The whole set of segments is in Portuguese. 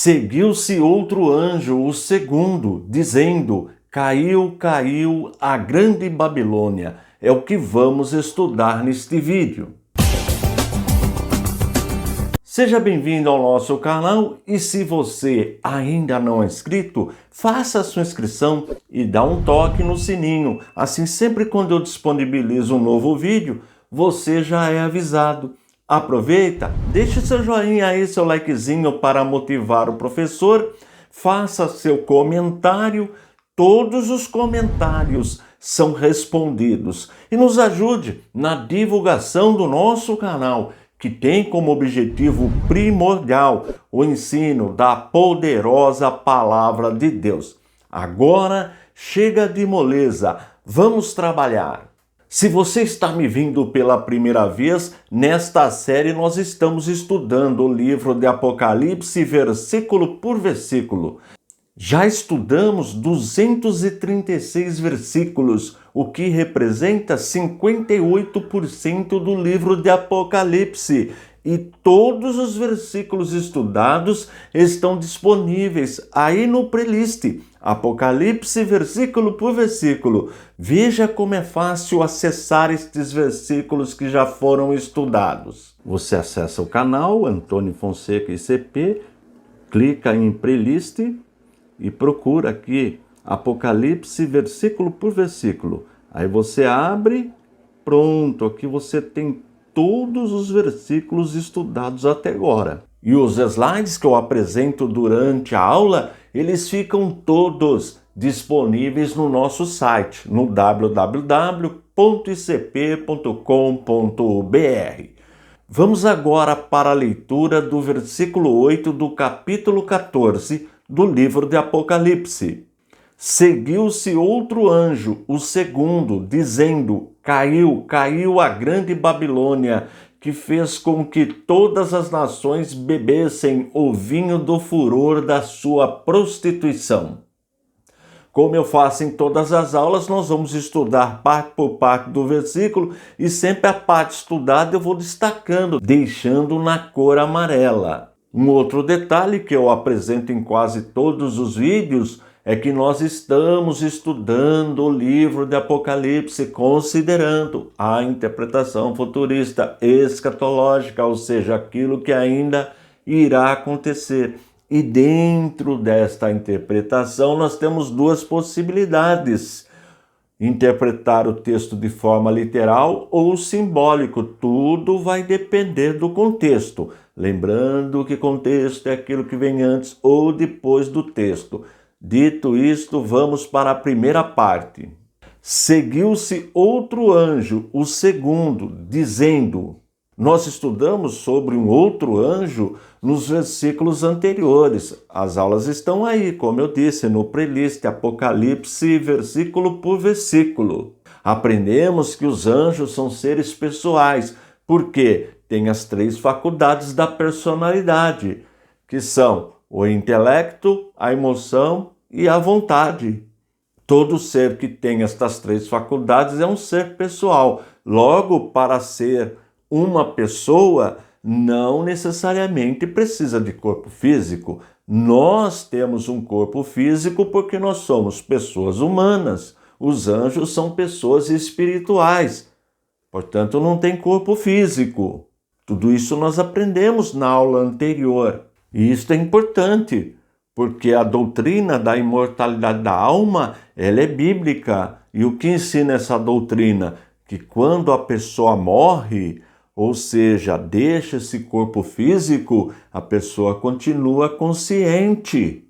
Seguiu-se outro anjo, o segundo, dizendo: Caiu, caiu a grande Babilônia. É o que vamos estudar neste vídeo. Seja bem-vindo ao nosso canal e se você ainda não é inscrito, faça a sua inscrição e dá um toque no sininho. Assim, sempre quando eu disponibilizo um novo vídeo, você já é avisado. Aproveita, deixe seu joinha aí, seu likezinho para motivar o professor, faça seu comentário, todos os comentários são respondidos e nos ajude na divulgação do nosso canal, que tem como objetivo primordial o ensino da poderosa Palavra de Deus. Agora, chega de moleza, vamos trabalhar. Se você está me vindo pela primeira vez, nesta série nós estamos estudando o livro de Apocalipse, versículo por versículo. Já estudamos 236 versículos, o que representa 58% do livro de Apocalipse. E todos os versículos estudados estão disponíveis aí no playlist Apocalipse, versículo por versículo. Veja como é fácil acessar estes versículos que já foram estudados. Você acessa o canal Antônio Fonseca ICP, clica em playlist e procura aqui Apocalipse, versículo por versículo. Aí você abre, pronto, aqui você tem todos os versículos estudados até agora. E os slides que eu apresento durante a aula, eles ficam todos disponíveis no nosso site, no www.icp.com.br. Vamos agora para a leitura do versículo 8 do capítulo 14 do livro de Apocalipse. Seguiu-se outro anjo, o segundo, dizendo: Caiu, caiu a grande Babilônia, que fez com que todas as nações bebessem o vinho do furor da sua prostituição. Como eu faço em todas as aulas, nós vamos estudar parte por parte do versículo e sempre a parte estudada eu vou destacando, deixando na cor amarela. Um outro detalhe que eu apresento em quase todos os vídeos é que nós estamos estudando o livro de Apocalipse considerando a interpretação futurista escatológica, ou seja, aquilo que ainda irá acontecer. E dentro desta interpretação nós temos duas possibilidades: interpretar o texto de forma literal ou simbólico. Tudo vai depender do contexto. Lembrando que contexto é aquilo que vem antes ou depois do texto. Dito isto, vamos para a primeira parte. Seguiu-se outro anjo, o segundo, dizendo... Nós estudamos sobre um outro anjo nos versículos anteriores. As aulas estão aí, como eu disse, no playlist Apocalipse, versículo por versículo. Aprendemos que os anjos são seres pessoais, porque têm as três faculdades da personalidade, que são o intelecto, a emoção e a vontade. Todo ser que tem estas três faculdades é um ser pessoal. Logo, para ser uma pessoa, não necessariamente precisa de corpo físico. Nós temos um corpo físico porque nós somos pessoas humanas. Os anjos são pessoas espirituais. Portanto, não tem corpo físico. Tudo isso nós aprendemos na aula anterior. E isso é importante, porque a doutrina da imortalidade da alma, ela é bíblica. E o que ensina essa doutrina? Que quando a pessoa morre, ou seja, deixa esse corpo físico, a pessoa continua consciente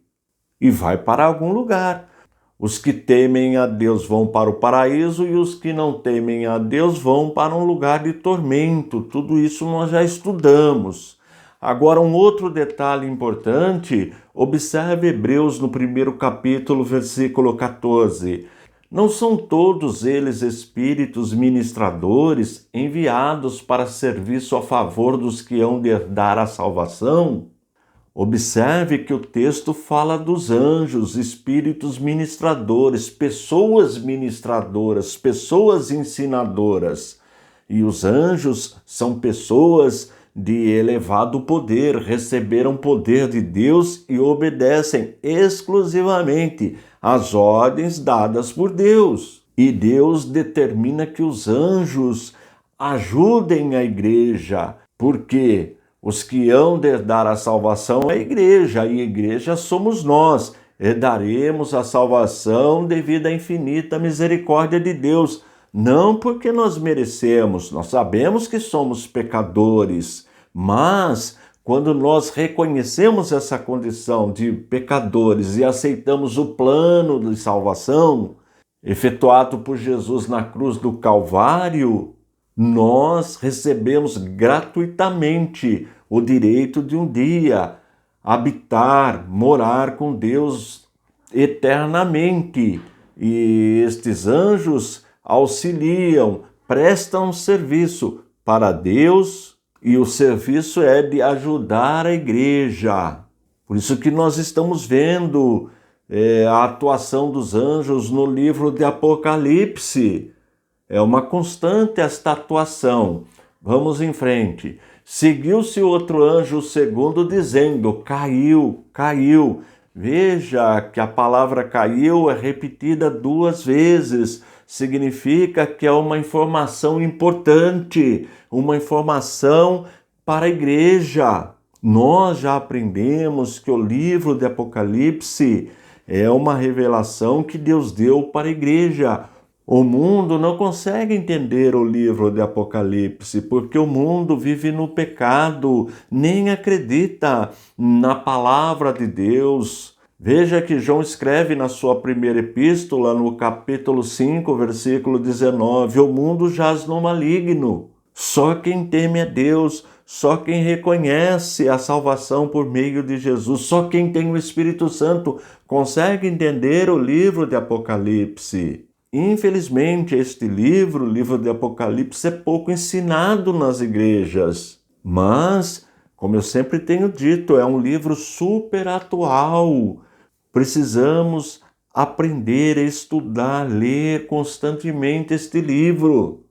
e vai para algum lugar. Os que temem a Deus vão para o paraíso e os que não temem a Deus vão para um lugar de tormento. Tudo isso nós já estudamos. Agora, um outro detalhe importante, observe Hebreus no primeiro capítulo, versículo 14. Não são todos eles espíritos ministradores enviados para serviço a favor dos que hão de herdar a salvação? Observe que o texto fala dos anjos, espíritos ministradores, pessoas ensinadoras. E os anjos são pessoas de elevado poder, receberam poder de Deus e obedecem exclusivamente às ordens dadas por Deus. E Deus determina que os anjos ajudem a igreja, porque os que hão de herdar a salvação é a igreja, e a igreja somos nós. Herdaremos a salvação devido à infinita misericórdia de Deus, não porque nós merecemos, nós sabemos que somos pecadores, mas quando nós reconhecemos essa condição de pecadores e aceitamos o plano de salvação efetuado por Jesus na cruz do Calvário, nós recebemos gratuitamente o direito de um dia habitar, morar com Deus eternamente. E estes anjos auxiliam, prestam serviço para Deus, e o serviço é de ajudar a igreja. Por isso que nós estamos vendo a atuação dos anjos no livro de Apocalipse. É uma constante esta atuação. Vamos em frente. Seguiu-se outro anjo segundo, dizendo: caiu, caiu. Veja que a palavra caiu é repetida 2 vezes. Significa que é uma informação importante, uma informação para a igreja. Nós já aprendemos que o livro de Apocalipse é uma revelação que Deus deu para a igreja. O mundo não consegue entender o livro de Apocalipse, porque o mundo vive no pecado, nem acredita na palavra de Deus. Veja que João escreve na sua primeira epístola, no capítulo 5, versículo 19, o mundo jaz no maligno. Só quem teme a Deus, só quem reconhece a salvação por meio de Jesus, só quem tem o Espírito Santo consegue entender o livro de Apocalipse. Infelizmente, este livro, o livro de Apocalipse, é pouco ensinado nas igrejas. Mas, como eu sempre tenho dito, é um livro super atual. Precisamos aprender, estudar, ler constantemente este livro.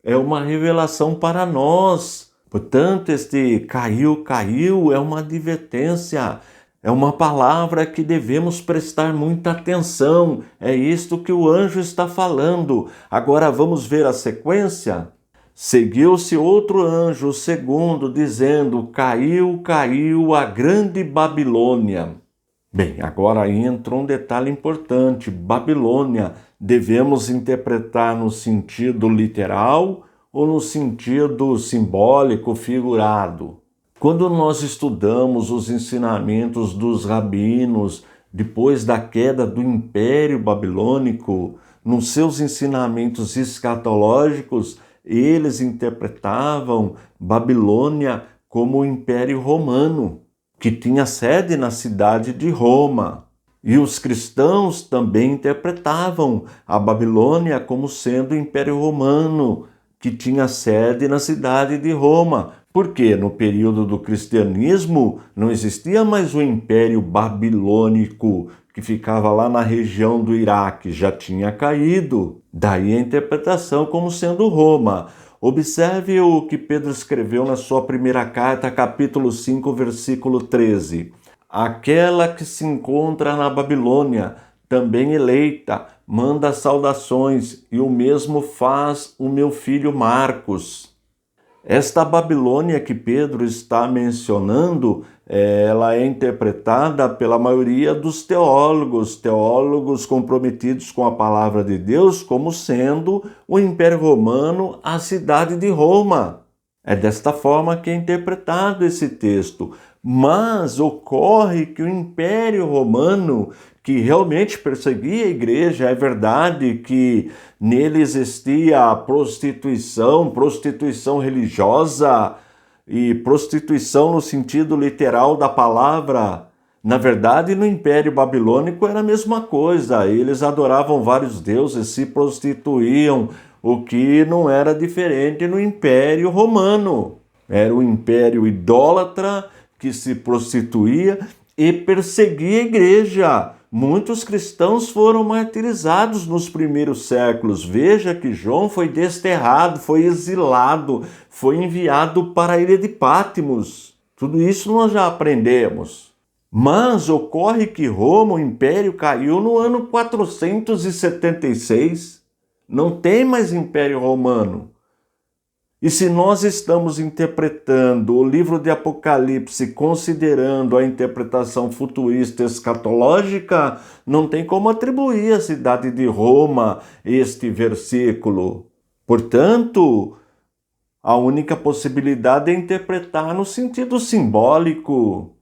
É uma revelação para nós. Portanto, este caiu, caiu é uma advertência. É uma palavra que devemos prestar muita atenção. É isto que o anjo está falando. Agora vamos ver a sequência. Seguiu-se outro anjo, o segundo, dizendo: caiu, caiu a grande Babilônia. Bem, agora entra um detalhe importante. Babilônia devemos interpretar no sentido literal ou no sentido simbólico, figurado? Quando nós estudamos os ensinamentos dos rabinos depois da queda do Império Babilônico, nos seus ensinamentos escatológicos, eles interpretavam Babilônia como o Império Romano, que tinha sede na cidade de Roma. E os cristãos também interpretavam a Babilônia como sendo o Império Romano, que tinha sede na cidade de Roma. Porque no período do cristianismo não existia mais o Império Babilônico, que ficava lá na região do Iraque, já tinha caído. Daí a interpretação como sendo Roma. Observe o que Pedro escreveu na sua primeira carta, capítulo 5, versículo 13. Aquela que se encontra na Babilônia, também eleita, manda saudações, e o mesmo faz o meu filho Marcos. Esta Babilônia que Pedro está mencionando, ela é interpretada pela maioria dos teólogos comprometidos com a palavra de Deus, como sendo o Império Romano, a cidade de Roma. É desta forma que é interpretado esse texto. Mas ocorre que o Império Romano, que realmente perseguia a igreja, é verdade que nele existia prostituição religiosa e prostituição no sentido literal da palavra. Na verdade, no Império Babilônico era a mesma coisa, eles adoravam vários deuses, se prostituíam, o que não era diferente no Império Romano. Era um império idólatra que se prostituía e perseguia a igreja. muitos cristãos foram martirizados nos primeiros séculos. Veja que João foi desterrado, foi exilado, foi enviado para a ilha de Patmos. Tudo isso nós já aprendemos. Mas ocorre que Roma, o Império, caiu no ano 476. Não tem mais Império Romano. E se nós estamos interpretando o livro de Apocalipse considerando a interpretação futurista escatológica, não tem como atribuir à cidade de Roma este versículo. Portanto, a única possibilidade é interpretar no sentido simbólico.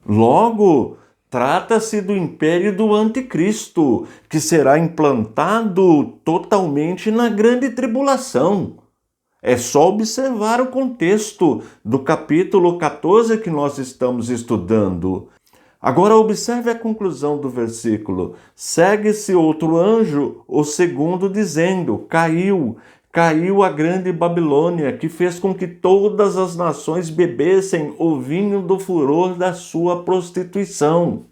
Logo, trata-se do império do anticristo, que será implantado totalmente na grande tribulação. É só observar o contexto do capítulo 14 que nós estamos estudando. Agora observe a conclusão do versículo. Segue-se outro anjo, o segundo, dizendo: caiu a grande Babilônia, que fez com que todas as nações bebessem o vinho do furor da sua prostituição.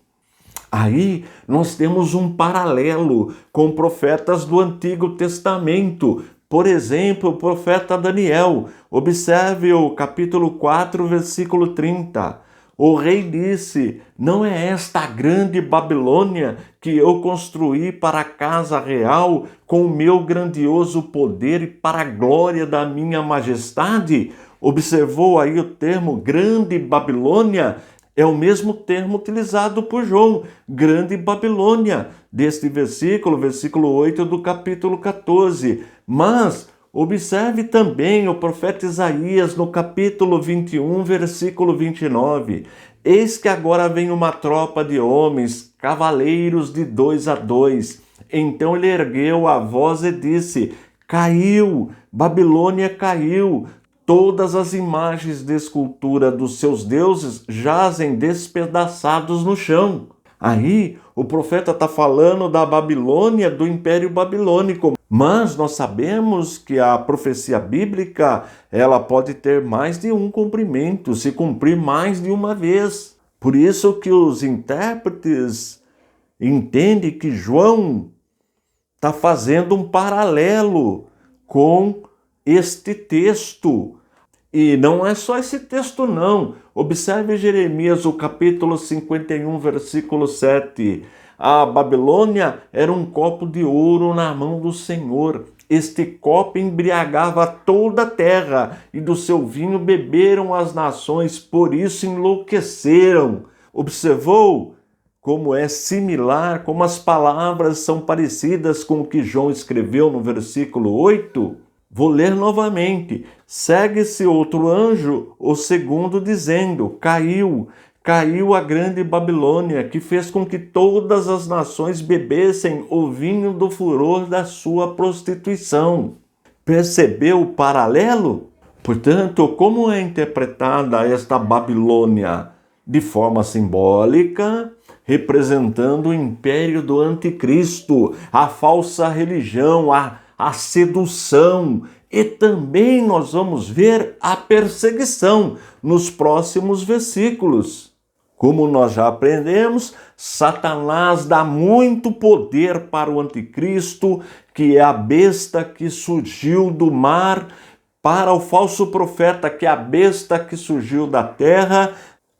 Aí nós temos um paralelo com profetas do Antigo Testamento. Por exemplo, o profeta Daniel. Observe o capítulo 4, versículo 30. O rei disse: não é esta a grande Babilônia que eu construí para a casa real com o meu grandioso poder e para a glória da minha majestade? Observou aí o termo grande Babilônia? É o mesmo termo utilizado por João, grande Babilônia, deste versículo, versículo 8 do capítulo 14. Mas observe também o profeta Isaías no capítulo 21, versículo 29. Eis que agora vem uma tropa de homens, cavaleiros de 2 a 2. Então ele ergueu a voz e disse: caiu, Babilônia caiu. Todas as imagens de escultura dos seus deuses jazem despedaçados no chão. Aí o profeta está falando da Babilônia, do Império Babilônico. Mas nós sabemos que a profecia bíblica ela pode ter mais de um cumprimento, se cumprir mais de uma vez. Por isso que os intérpretes entendem que João está fazendo um paralelo com este texto. E não é só esse texto não. Observe Jeremias, o capítulo 51, versículo 7. A Babilônia era um copo de ouro na mão do Senhor. Este copo embriagava toda a terra, e do seu vinho beberam as nações, por isso enlouqueceram. Observou como é similar, como as palavras são parecidas com o que João escreveu no versículo 8? Vou ler novamente. Segue-se outro anjo, o segundo, dizendo: caiu a grande Babilônia, que fez com que todas as nações bebessem o vinho do furor da sua prostituição. Percebeu o paralelo? Portanto, como é interpretada esta Babilônia? De forma simbólica, representando o império do anticristo, a falsa religião, a sedução, e também nós vamos ver a perseguição nos próximos versículos. Como nós já aprendemos, Satanás dá muito poder para o anticristo, que é a besta que surgiu do mar, para o falso profeta, que é a besta que surgiu da terra,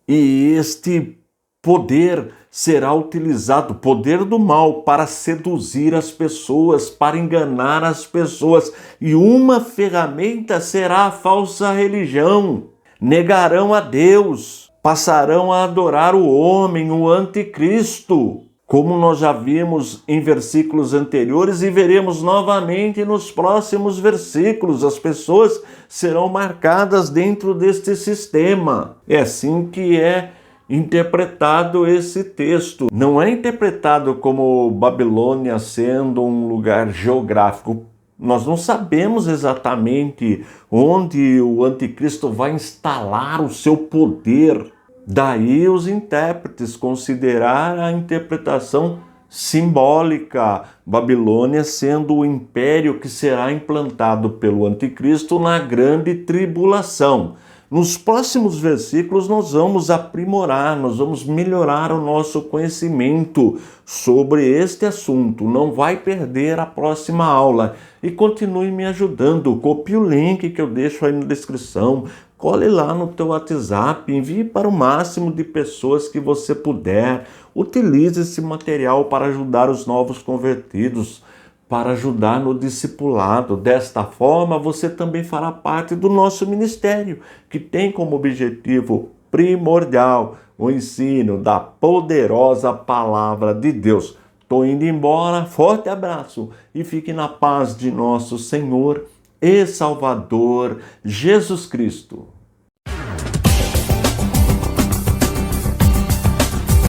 e este poder será utilizado, poder do mal, para seduzir as pessoas, para enganar as pessoas. E uma ferramenta será a falsa religião. Negarão a Deus, passarão a adorar o homem, o anticristo, como nós já vimos em versículos anteriores e veremos novamente nos próximos versículos. As pessoas serão marcadas dentro deste sistema. É assim que é interpretado esse texto. Não é interpretado como Babilônia sendo um lugar geográfico. Nós não sabemos exatamente onde o anticristo vai instalar o seu poder. Daí os intérpretes considerar a interpretação simbólica, Babilônia sendo o império que será implantado pelo anticristo na grande tribulação. Nos próximos versículos nós vamos aprimorar, nós vamos melhorar o nosso conhecimento sobre este assunto. Não vai perder a próxima aula e continue me ajudando. Copie o link que eu deixo aí na descrição, cole lá no teu WhatsApp, envie para o máximo de pessoas que você puder. Utilize esse material para ajudar os novos convertidos, para ajudar no discipulado. Desta forma, você também fará parte do nosso ministério, que tem como objetivo primordial o ensino da poderosa palavra de Deus. Estou indo embora, forte abraço e fique na paz de nosso Senhor e Salvador Jesus Cristo.